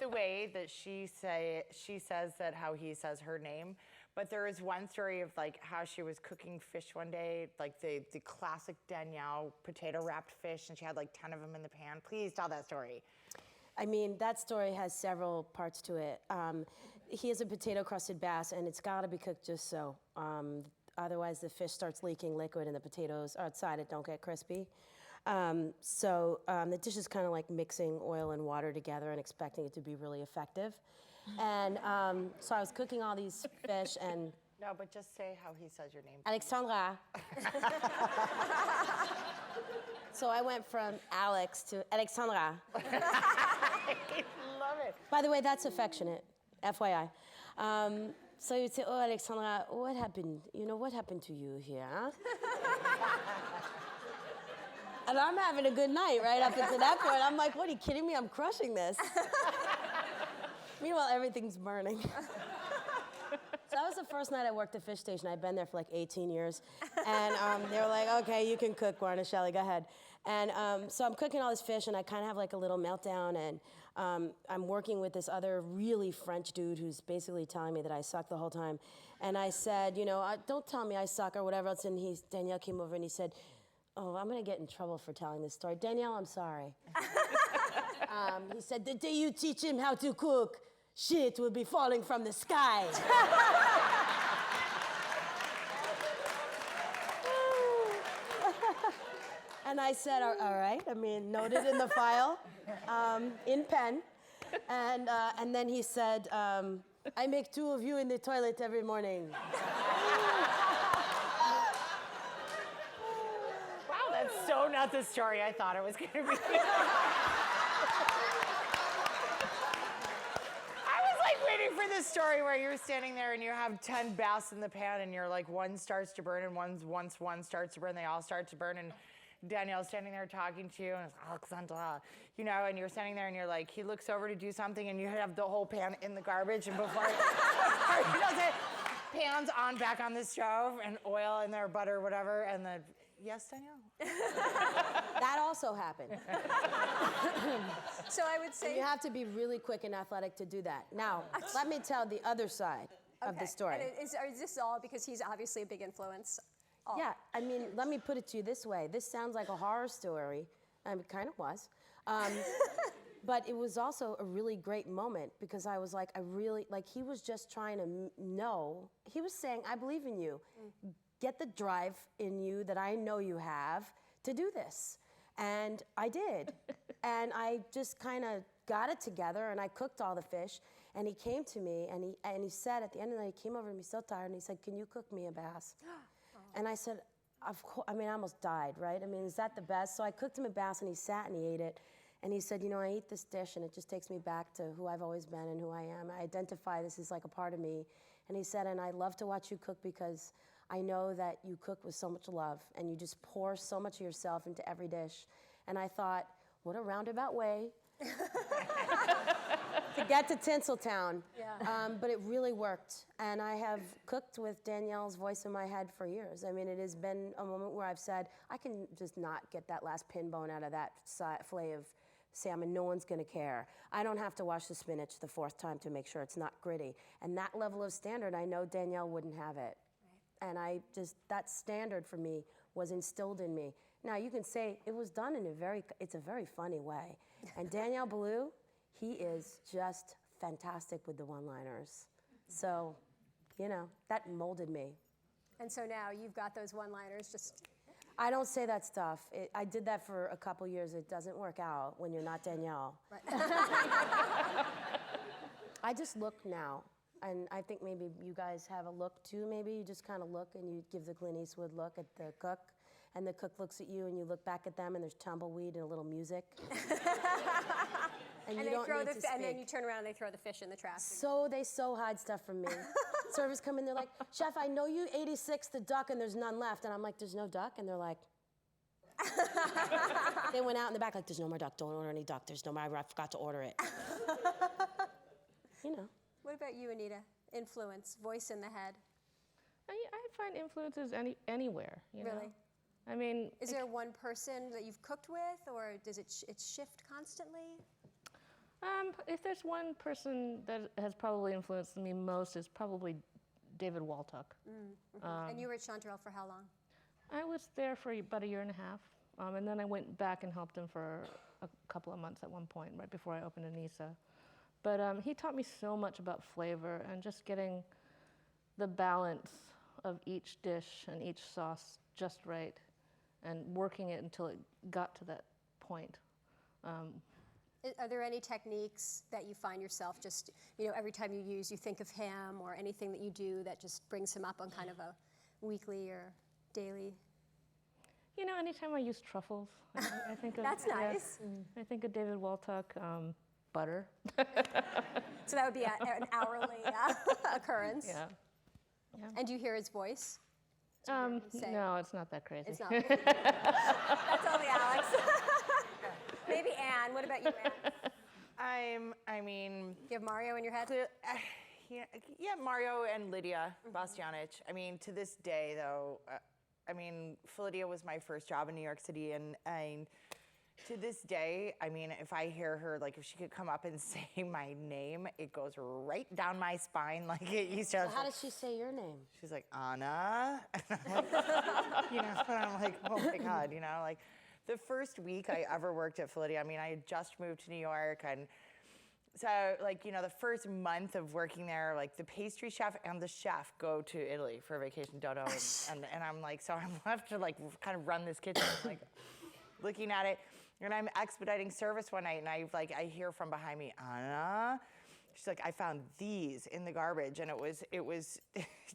the way that she says that how he says her name. But there is one story of like how she was cooking fish one day, like the classic Danielle potato wrapped fish, and she had like 10 of them in the pan. Please tell that story. I mean, that story has several parts to it. He is a potato crusted bass, and it's got to be cooked just so. Otherwise, the fish starts leaking liquid, and the potatoes outside it don't get crispy. The dish is kind of like mixing oil and water together and expecting it to be really effective. And so I was cooking all these fish, and No, but just say how he says your name. Alexandra. So I went from Alex to Alexandra. Love it. By the way, that's affectionate, FYI. So you'd say, oh, Alexandra, what happened? You know, what happened to you here, huh? And I'm having a good night right up until that point. I'm like, what, are you kidding me? I'm crushing this. Meanwhile, everything's burning. So that was the first night I worked at Fish Station. I'd been there for like 18 years. And they were like, okay, you can cook, Warren and Shelley, go ahead. And so I'm cooking all this fish, and I kind of have like a little meltdown. And I'm working with this other really French dude who's basically telling me that I suck the whole time. And I said, you know, don't tell me I suck or whatever else. And Danielle came over and he said, oh, I'm going to get in trouble for telling this story. Danielle, I'm sorry. He said, the day you teach him how to cook, shit will be falling from the sky. And I said, all right, I mean, noted in the file, in pen. And then he said, I make 2 of you in the toilet every morning. Wow, that's so not the story I thought it was going to be. Waiting for this story where you're standing there and you have 10 bass in the pan and you're like, one starts to burn, and once one starts to burn, they all start to burn, and Danielle's standing there talking to you, and it's Alexandra, you know, and you're standing there and you're like, he looks over to do something and you have the whole pan in the garbage, and before he does it, pans on back on the stove, and oil in there, butter, whatever, and then, yes, Danielle? That also happened. So I would say You have to be really quick and athletic to do that. Now, let me tell the other side of the story. And is this all because he's obviously a big influence? All. Yeah, I mean, let me put it to you this way. This sounds like a horror story. It kind of was. But it was also a really great moment because I was like, he was just trying to know. He was saying, I believe in you. Get the drive in you that I know you have to do this. And I did. And I just kind of got it together, and I cooked all the fish. And he came to me, and he said, at the end of the night, he came over to me so tired, and he said, can you cook me a bass? And I said, of course. I mean, I almost died, right? I mean, is that the best? So I cooked him a bass, and he sat and he ate it. And he said, you know, I eat this dish, and it just takes me back to who I've always been and who I am. I identify this as like a part of me. And he said, and I love to watch you cook because I know that you cook with so much love, and you just pour so much of yourself into every dish. And I thought, what a roundabout way to get to Tinseltown. Yeah. But it really worked. And I have cooked with Danielle's voice in my head for years. I mean, it has been a moment where I've said, I can just not get that last pin bone out of that fillet of salmon. No one's going to care. I don't have to wash the spinach the 4th time to make sure it's not gritty. And that level of standard, I know Danielle wouldn't have it. And that standard for me was instilled in me. Now, you can say it was done in it's a very funny way. And Danielle Ballou, he is just fantastic with the one-liners. So, you know, that molded me. And so now you've got those one-liners just... I don't say that stuff. I did that for a couple years. It doesn't work out when you're not Danielle. Right. I just look now. And I think maybe you guys have a look too. Maybe you just kind of look and you give the Clint Eastwood look at the cook, and the cook looks at you and you look back at them and there's tumbleweed and a little music. And you don't need to speak. And then you turn around and they throw the fish in the trash. So they hide stuff from me. Servers come in, they're like, Chef, I know you 86 the duck and there's none left. And I'm like, there's no duck? And they're like, they went out in the back like, there's no more duck, don't order any duck. There's no more, I forgot to order it. You know. What about you, Anita? Influence, voice in the head. I find influences anywhere, you know? Really? I mean... Is there one person that you've cooked with, or does it shift constantly? If there's one person that has probably influenced me most, is probably David Waltuck. And you were at Chanterelle for how long? I was there for about a year and a half, and then I went back and helped him for a couple of months at one point, right before I opened Anissa. But he taught me so much about flavor and just getting the balance of each dish and each sauce just right, and working it until it got to that point. Are there any techniques that you find yourself just, every time you think of him, or anything that you do that just brings him up on kind of a weekly or daily? Anytime I use truffles, I think of That's nice. I think of David Waltuck, butter. So that would be an hourly occurrence. Yeah. And do you hear his voice? Say? No, it's not that crazy. It's not. That's only Alex. Maybe Anne. What about you, Anne? Do you have Mario in your head? Yeah, Mario and Lydia Bastianich. To this day, though, Lydia was my first job in New York City, and to this day, if I hear her, if she could come up and say my name, it goes right down my spine like it used to. So how does she say your name? She's like, Anna. And I'm like, oh my God, the first week I ever worked at Philadelphia, I had just moved to New York, and so the first month of working there, the pastry chef and the chef go to Italy for a vacation, Dodo, and I'm so I'm left to kind of run this kitchen, looking at it, and I'm expediting service one night, and I hear from behind me, Anna. She's like, I found these in the garbage, and it was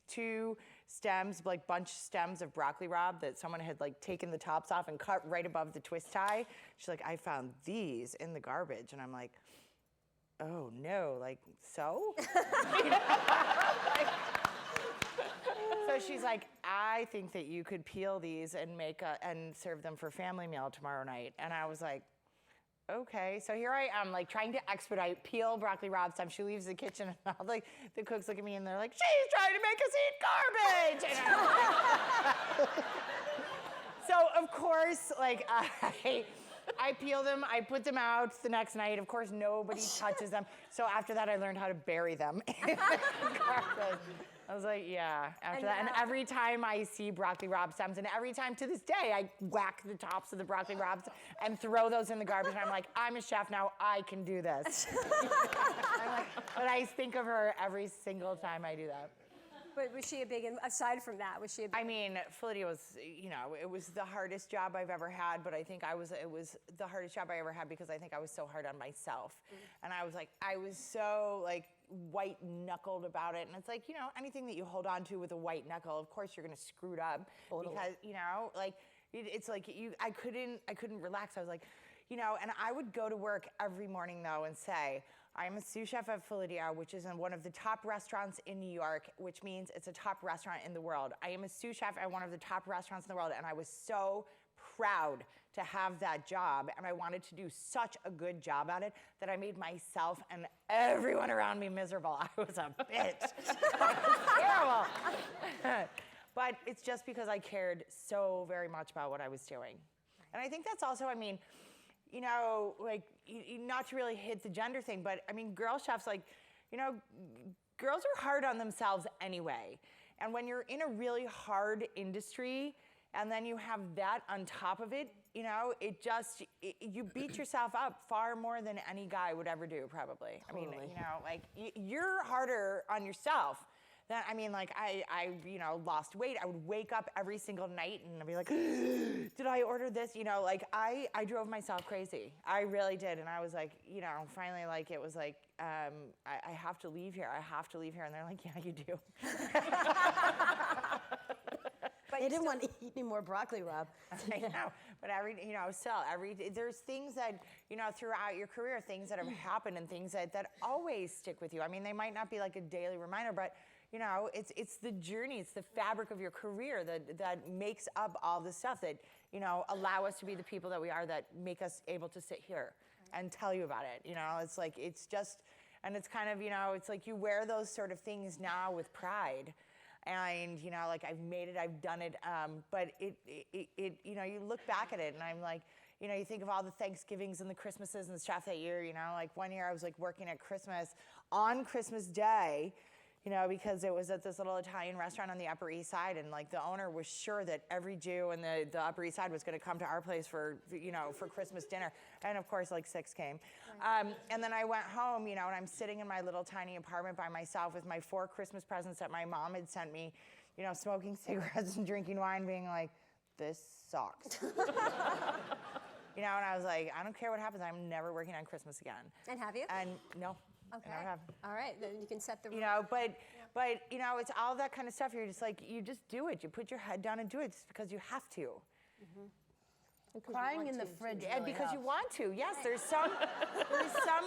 2 stems, bunch stems of broccoli rabe that someone had taken the tops off and cut right above the twist tie. She's like, I found these in the garbage, and I'm like, oh no, so? So she's like, I think that you could peel these and and serve them for family meal tomorrow night. And I was like, okay. So here I am, trying to expedite, peel broccoli rabe stems. She leaves the kitchen, and all the cooks look at me, and they're like, she's trying to make us eat garbage. And I'm like, so of course, I peel them, I put them out the next night. Of course, nobody touches them. So after that, I learned how to bury them in the garbage. I was like, yeah, after that. And every time I see broccoli rabe stems, and every time to this day, I whack the tops of the broccoli rabes and throw those in the garbage. And I'm like, I'm a chef now, I can do this. But I think of her every single time I do that. But was she aside from that, was she a big... Philadelphia was, it was the hardest job I've ever had, but I think it was the hardest job I ever had because I think I was so hard on myself. And I was so white-knuckled about it. And it's anything that you hold on to with a white knuckle, of course you're gonna screw it up. Totally. Because, it's I couldn't relax. I was and I would go to work every morning though and say, I'm a sous chef at Philadelphia, which is in one of the top restaurants in New York, which means it's a top restaurant in the world. I am a sous chef at one of the top restaurants in the world, and I was so proud to have that job, and I wanted to do such a good job at it that I made myself and everyone around me miserable. I was a bitch. I was terrible. But it's just because I cared so very much about what I was doing. And I think that's also, not to really hit the gender thing, but girl chefs, girls are hard on themselves anyway. And when you're in a really hard industry, and then you have that on top of it, you beat yourself up far more than any guy would ever do, probably. Totally. You're harder on yourself. Then, I lost weight. I would wake up every single night and I'd be like, did I order this? I drove myself crazy. I really did. And I was finally, it was I have to leave here. I have to leave here. And they're like, yeah, you do. But they didn't want to eat any more broccoli rabe. I know, but there's things that, throughout your career, things that have happened and things that always stick with you. They might not be a daily reminder, but it's the journey, it's the fabric of your career that makes up all the stuff that, allow us to be the people that we are, that make us able to sit here and tell you about it. It's just, and it's kind of, it's you wear those sort of things now with pride. And, I've made it, I've done it, but you look back at it and I'm you think of all the Thanksgivings and the Christmases and stuff that year, one year I was working at Christmas, on Christmas Day, because it was at this little Italian restaurant on the Upper East Side, and like the owner was sure that every Jew in the Upper East Side was going to come to our place for Christmas dinner, and of course like 6 came. And then I went home, and I'm sitting in my little tiny apartment by myself with my 4 Christmas presents that my mom had sent me, smoking cigarettes and drinking wine, being like, this sucks. And I was like, I don't care what happens, I'm never working on Christmas again. And have you? And no, Okay. I never have. All right, then you can set the rules. But it's all that kind of stuff. You're just like, you just do it. You put your head down and do it. It's because you have to. Crying in the fridge. And really because you helps. want to. Yes, there's some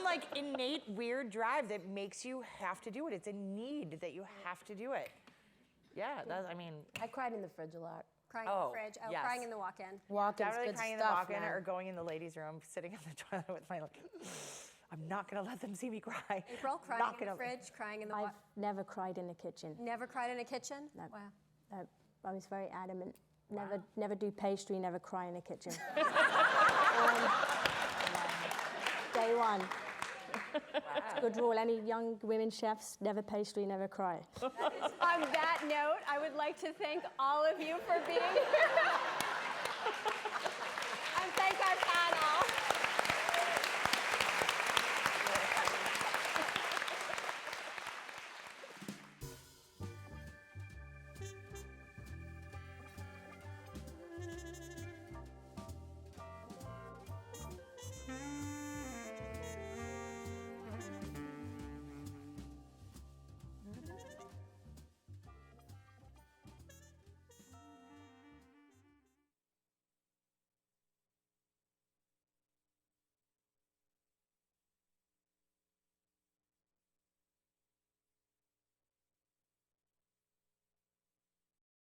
like innate weird drive that makes you have to do it. It's a need that you have to do it. Yeah, I cried in the fridge a lot. Crying in the fridge. Oh, yes. crying in the walk-in. Walk-in's definitely good crying in stuff, the walk-in man. or going in the ladies' room, sitting on the toilet with my I'm not gonna let them see me cry. April, crying Not in the gonna- fridge, crying in the I've walk. never cried in the kitchen. Never cried in a kitchen? No. Wow. I was very adamant. Never do pastry, never cry in the kitchen. Day one. It's a good rule. Any young women chefs, never pastry, never cry. On that note, I would like to thank all of you for being here.